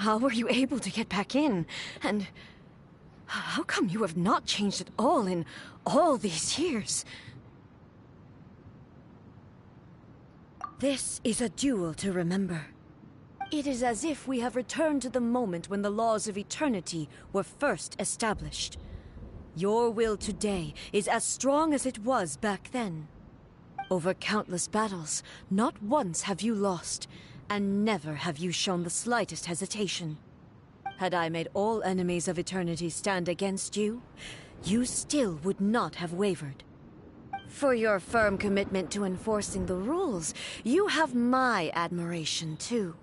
How were you able to get back in? And how come you have not changed at all in all these years? This is a duel to remember. It is as if we have returned to the moment when the laws of eternity were first established. Your will today is as strong as it was back then. Over countless battles, not once have you lost, and never have you shown the slightest hesitation. Had I made all enemies of eternity stand against you, you still would not have wavered. For your firm commitment to enforcing the rules, you have my admiration too.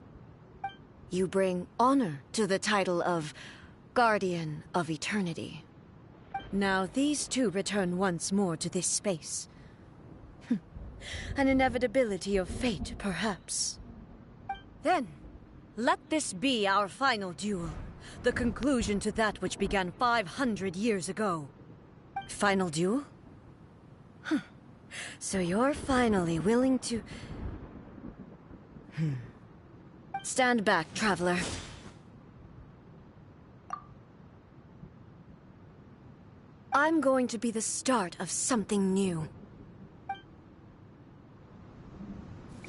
You bring honor to the title of Guardian of Eternity. Now these two return once more to this space. An inevitability of fate, perhaps. Then, let this be our final duel. The conclusion to that which began 500 years ago. Final duel? Huh. So you're finally willing to... Stand back, traveler. I'm going to be the start of something new.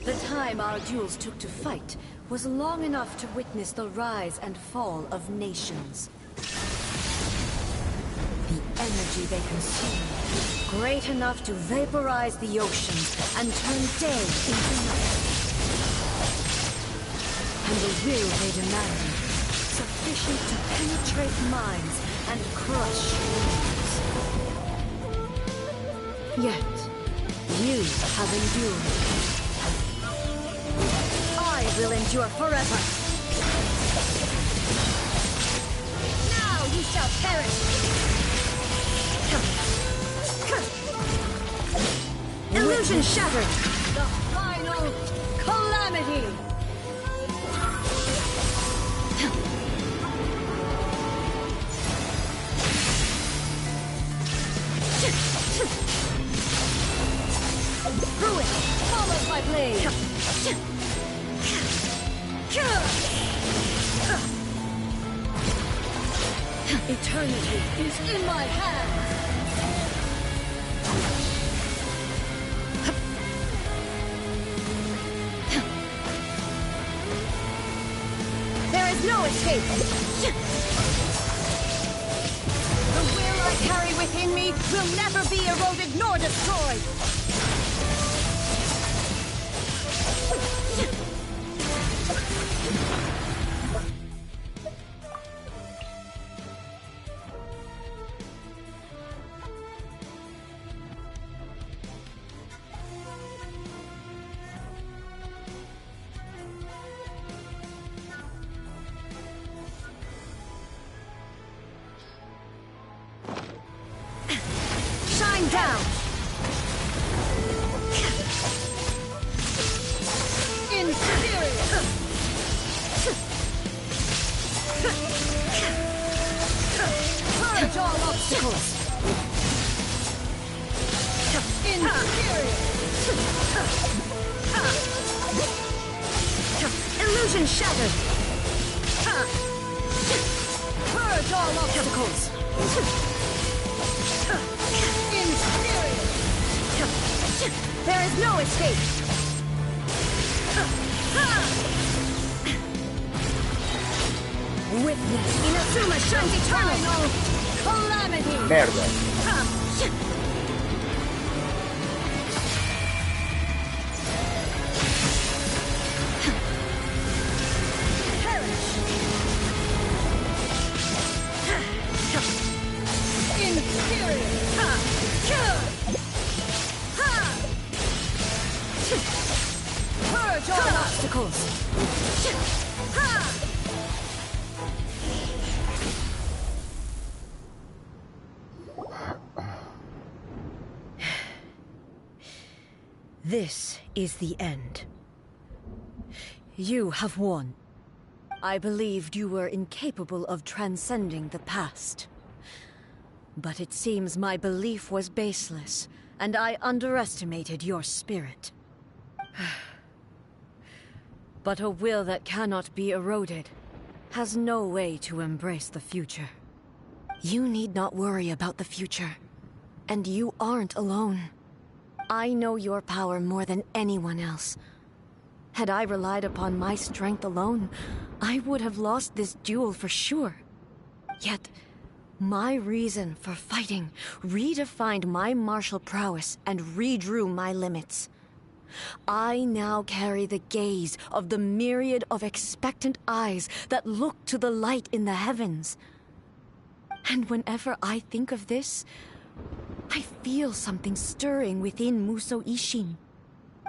The time our duels took to fight was long enough to witness the rise and fall of nations. The energy they consume, great enough to vaporize the oceans and turn day into night. And the will they demand, sufficient to penetrate minds and crush dreams. Yet, you have endured. I will endure forever. Now you shall perish. Illusion shattered. The final calamity. Ruin, followed by blade. Eternity is in my hands. There is no escape. The will I carry within me will never be eroded nor destroyed. Shine down! Inferior! Purge all obstacles! Inferior! Illusion shattered! Purge all obstacles! Inferior! There is no escape! Witness Inazuma shines eternal! Calamity! Merda! Purge all obstacles! This is the end. You have won. I believed you were incapable of transcending the past. But it seems my belief was baseless, and I underestimated your spirit. But a will that cannot be eroded has no way to embrace the future. You need not worry about the future. And you aren't alone. I know your power more than anyone else. Had I relied upon my strength alone, I would have lost this duel for sure. Yet, my reason for fighting redefined my martial prowess and redrew my limits. I now carry the gaze of the myriad of expectant eyes that look to the light in the heavens. And whenever I think of this, I feel something stirring within Musou Ishin.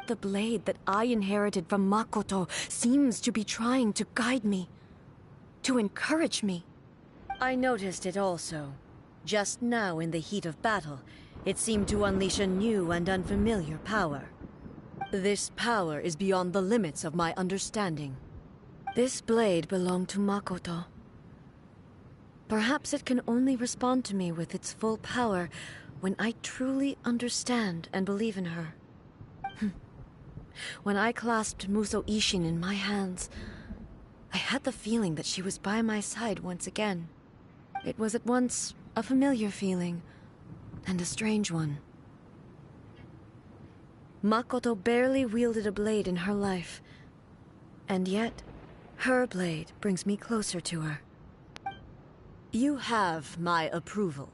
The blade that I inherited from Makoto seems to be trying to guide me, to encourage me. I noticed it also. Just now in the heat of battle, it seemed to unleash a new and unfamiliar power. This power is beyond the limits of my understanding. This blade belonged to Makoto. Perhaps it can only respond to me with its full power when I truly understand and believe in her. When I clasped Musou Ishin in my hands, I had the feeling that she was by my side once again. It was at once a familiar feeling and a strange one. Makoto barely wielded a blade in her life, and yet her blade brings me closer to her. You have my approval.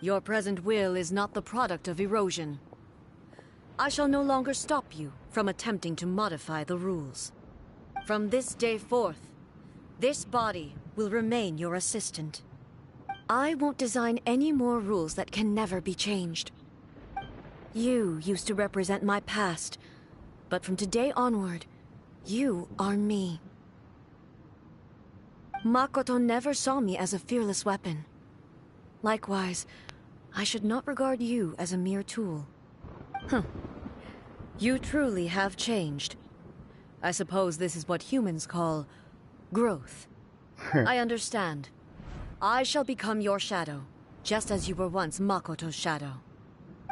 Your present will is not the product of erosion. I shall no longer stop you from attempting to modify the rules. From this day forth, this body will remain your assistant. I won't design any more rules that can never be changed. You used to represent my past, but from today onward, you are me. Makoto never saw me as a fearless weapon. Likewise, I should not regard you as a mere tool. You truly have changed. I suppose this is what humans call growth. I understand. I shall become your shadow, just as you were once Makoto's shadow.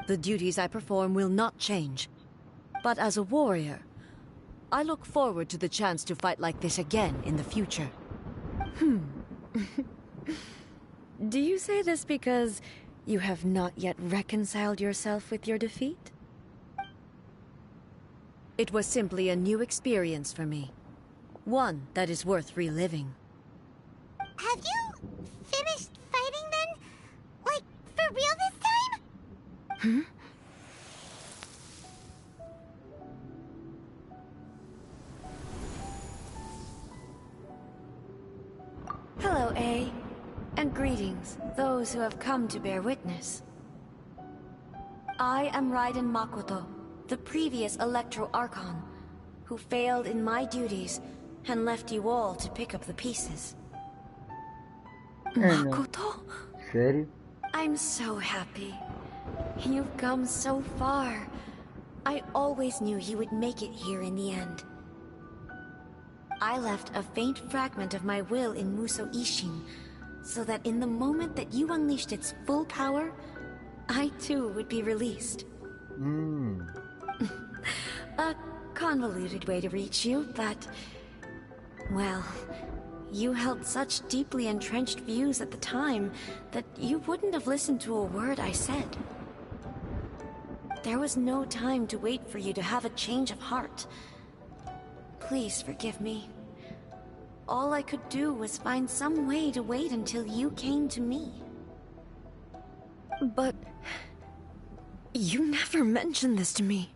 The duties I perform will not change. But as a warrior, I look forward to the chance to fight like this again in the future. Do you say this because you have not yet reconciled yourself with your defeat? It was simply a new experience for me. One that is worth reliving. Have you finished fighting then? Like, for real this time? Hello, A. And greetings, those who have come to bear witness. I am Raiden Makoto, the previous Electro Archon, who failed in my duties and left you all to pick up the pieces. Makoto? Sério? I'm so happy. You've come so far. I always knew you would make it here in the end. I left a faint fragment of my will in Musou Ishin, so that in the moment that you unleashed its full power, I too would be released. A convoluted way to reach you, but... well, you held such deeply entrenched views at the time that you wouldn't have listened to a word I said. There was no time to wait for you to have a change of heart. Please forgive me. All I could do was find some way to wait until you came to me. But... you never mentioned this to me.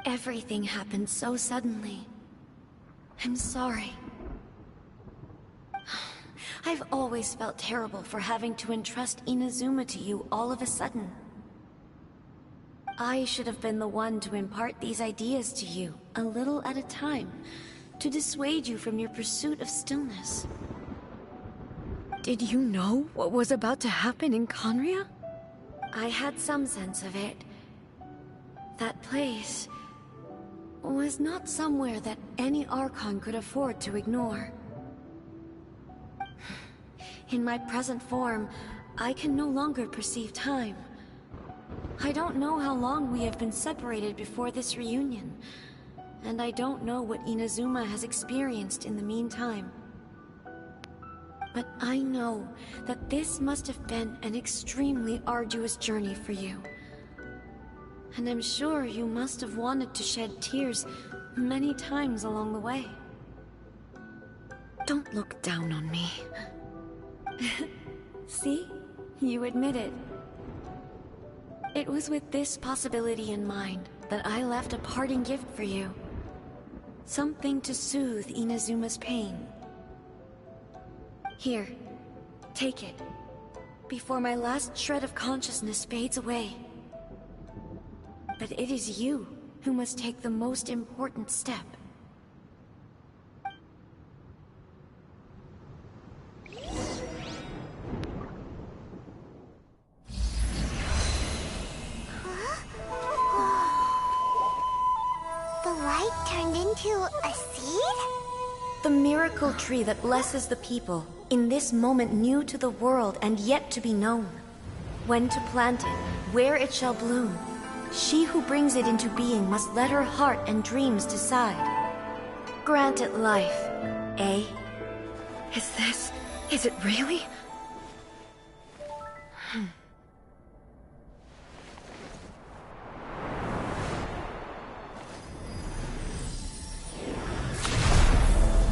Everything happened so suddenly. I'm sorry. I've always felt terrible for having to entrust Inazuma to you all of a sudden. I should have been the one to impart these ideas to you, a little at a time, to dissuade you from your pursuit of stillness. Did you know what was about to happen in Conria? I had some sense of it. That place was not somewhere that any Archon could afford to ignore. In my present form, I can no longer perceive time. I don't know how long we have been separated before this reunion, and I don't know what Inazuma has experienced in the meantime. But I know that this must have been an extremely arduous journey for you. And I'm sure you must have wanted to shed tears many times along the way. Don't look down on me. See? You admit it. It was with this possibility in mind that I left a parting gift for you. Something to soothe Inazuma's pain. Here, take it, before my last shred of consciousness fades away. But it is you who must take the most important step. The light turned into a seed? The miracle tree that blesses the people, in this moment new to the world and yet to be known. When to plant it, where it shall bloom. She who brings it into being must let her heart and dreams decide. Grant it life, eh? Is it really?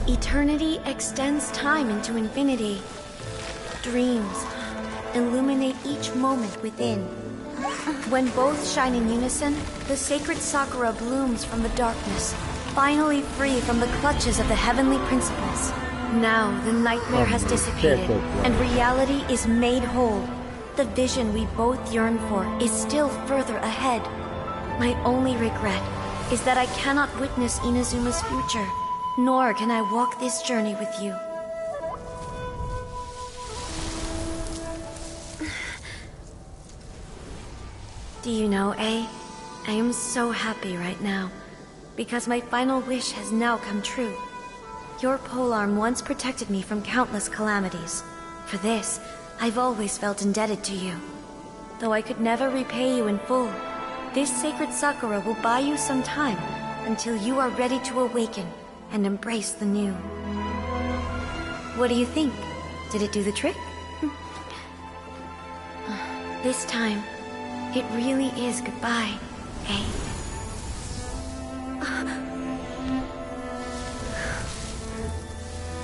Eternity extends time into infinity. Dreams illuminate each moment within. When both shine in unison, the sacred Sakura blooms from the darkness, finally free from the clutches of the heavenly principles. Now the nightmare has dissipated, and reality is made whole. The vision we both yearn for is still further ahead. My only regret is that I cannot witness Inazuma's future. Nor can I walk this journey with you. Do you know, I am so happy right now, because my final wish has now come true. Your polearm once protected me from countless calamities. For this, I've always felt indebted to you. Though I could never repay you in full, this sacred Sakura will buy you some time until you are ready to awaken and embrace the new. What do you think? Did it do the trick? This time, it really is goodbye, eh?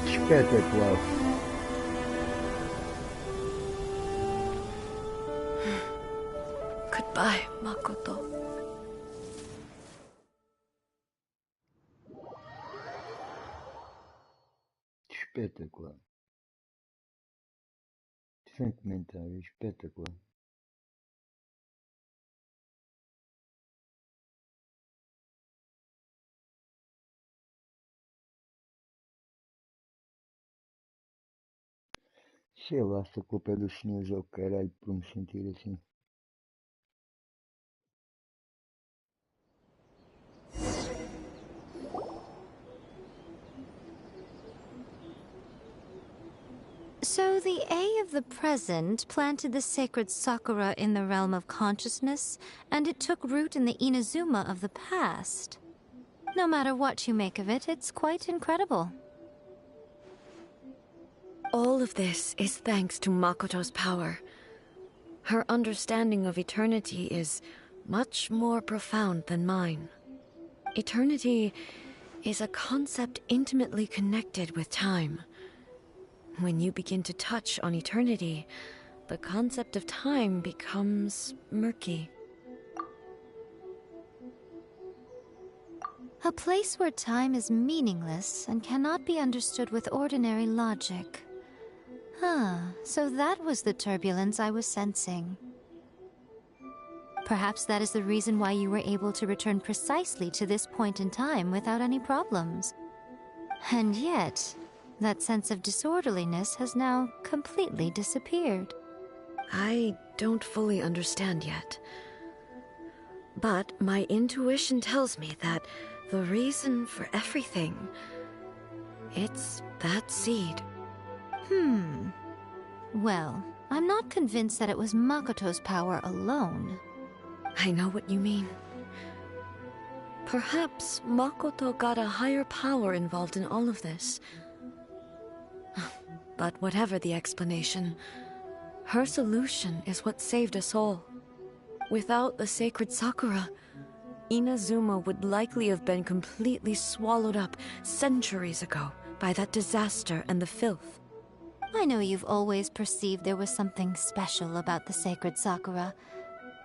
Espetáculo. Goodbye, Makoto. Espetacular. Sem comentário, espetacular. Sei lá se a culpa é dos senhores ao caralho por me sentir assim. So the A of the present planted the sacred Sakura in the realm of consciousness, and it took root in the Inazuma of the past. No matter what you make of it, it's quite incredible. All of this is thanks to Makoto's power. Her understanding of eternity is much more profound than mine. Eternity is a concept intimately connected with time. When you begin to touch on eternity, the concept of time becomes murky. A place where time is meaningless and cannot be understood with ordinary logic. So that was the turbulence I was sensing. Perhaps that is the reason why you were able to return precisely to this point in time without any problems. And yet, that sense of disorderliness has now completely disappeared. I don't fully understand yet. But my intuition tells me that the reason for everything, it's that seed. Well, I'm not convinced that it was Makoto's power alone. I know what you mean. Perhaps Makoto got a higher power involved in all of this. But whatever the explanation, her solution is what saved us all. Without the sacred Sakura, Inazuma would likely have been completely swallowed up centuries ago by that disaster and the filth. I know you've always perceived there was something special about the sacred Sakura,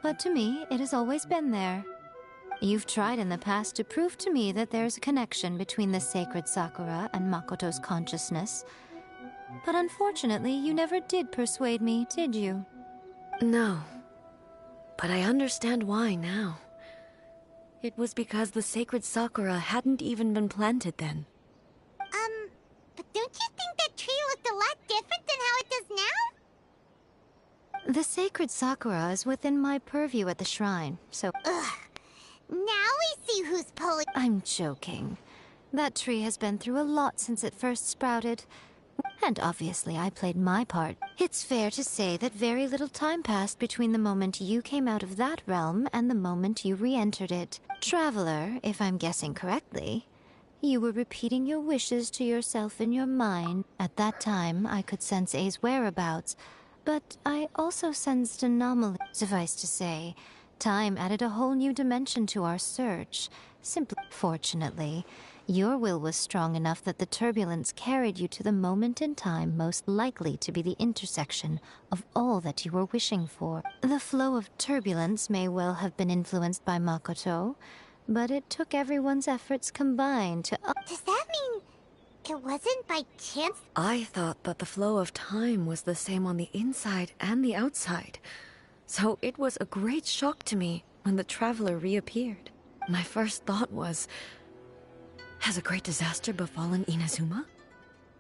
but to me, it has always been there. You've tried in the past to prove to me that there's a connection between the sacred Sakura and Makoto's consciousness, but unfortunately, you never did persuade me, did you? No, but I understand why now. It was because the sacred Sakura hadn't even been planted then. But don't you think that tree looked a lot different than how it does now? The sacred Sakura is within my purview at the shrine, so... Ugh. Now we see who's pulling. I'm joking. That tree has been through a lot since it first sprouted. And obviously I played my part. It's fair to say that very little time passed between the moment you came out of that realm and the moment you re-entered it. Traveler, if I'm guessing correctly, you were repeating your wishes to yourself in your mind. At that time, I could sense A's whereabouts, but I also sensed anomalies. Suffice to say, time added a whole new dimension to our search. Fortunately, your will was strong enough that the turbulence carried you to the moment in time most likely to be the intersection of all that you were wishing for. The flow of turbulence may well have been influenced by Makoto, but it took everyone's efforts combined to... Does that mean it wasn't by chance? I thought that the flow of time was the same on the inside and the outside. So it was a great shock to me when the traveler reappeared. My first thought was, has a great disaster befallen Inazuma?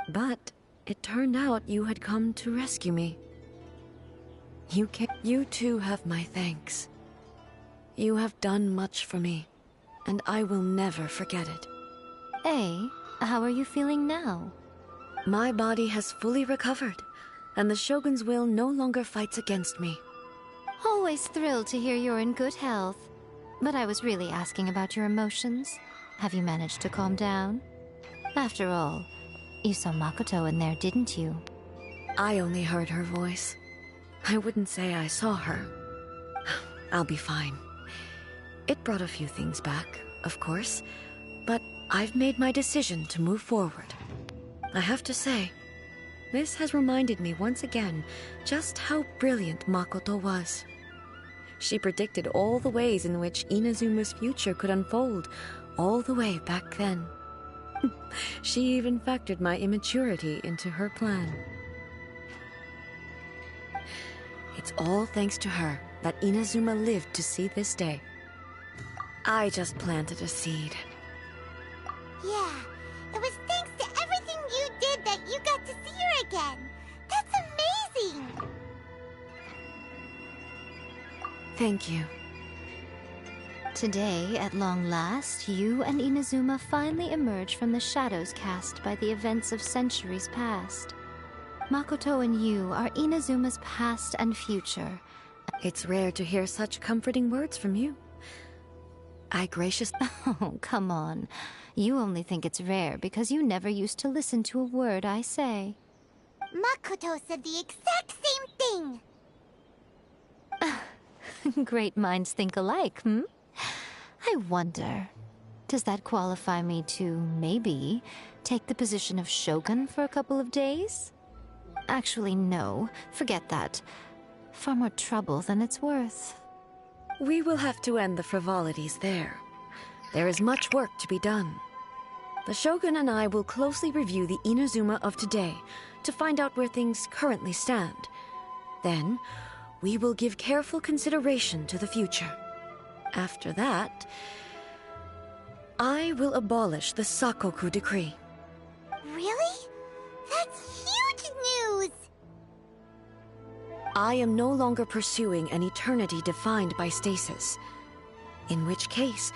But it turned out you had come to rescue me. You too have my thanks. You have done much for me, and I will never forget it. A, how are you feeling now? My body has fully recovered, and the Shogun's will no longer fights against me. Always thrilled to hear you're in good health. But I was really asking about your emotions. Have you managed to calm down? After all, you saw Makoto in there, didn't you? I only heard her voice. I wouldn't say I saw her. I'll be fine. It brought a few things back, of course, but I've made my decision to move forward. I have to say, this has reminded me once again just how brilliant Makoto was. She predicted all the ways in which Inazuma's future could unfold, all the way back then. She even factored my immaturity into her plan. It's all thanks to her that Inazuma lived to see this day. I just planted a seed. Yeah, it was thanks to everything you did that you got to see her again. That's amazing! Thank you. Today, at long last, you and Inazuma finally emerge from the shadows cast by the events of centuries past. Makoto and you are Inazuma's past and future. It's rare to hear such comforting words from you. Oh, come on. You only think it's rare because you never used to listen to a word I say. Makoto said the exact same thing! Great minds think alike, hmm? I wonder, does that qualify me to, maybe, take the position of Shogun for a couple of days? Actually, no. Forget that. Far more trouble than it's worth. We will have to end the frivolities there. There is much work to be done. The Shogun and I will closely review the Inazuma of today to find out where things currently stand. Then, we will give careful consideration to the future. After that, I will abolish the Sakoku decree. Really? That's huge news! I am no longer pursuing an eternity defined by stasis. In which case,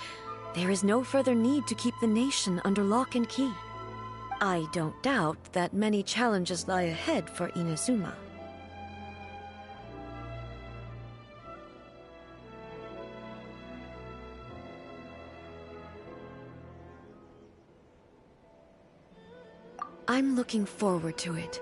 there is no further need to keep the nation under lock and key. I don't doubt that many challenges lie ahead for Inazuma. I'm looking forward to it.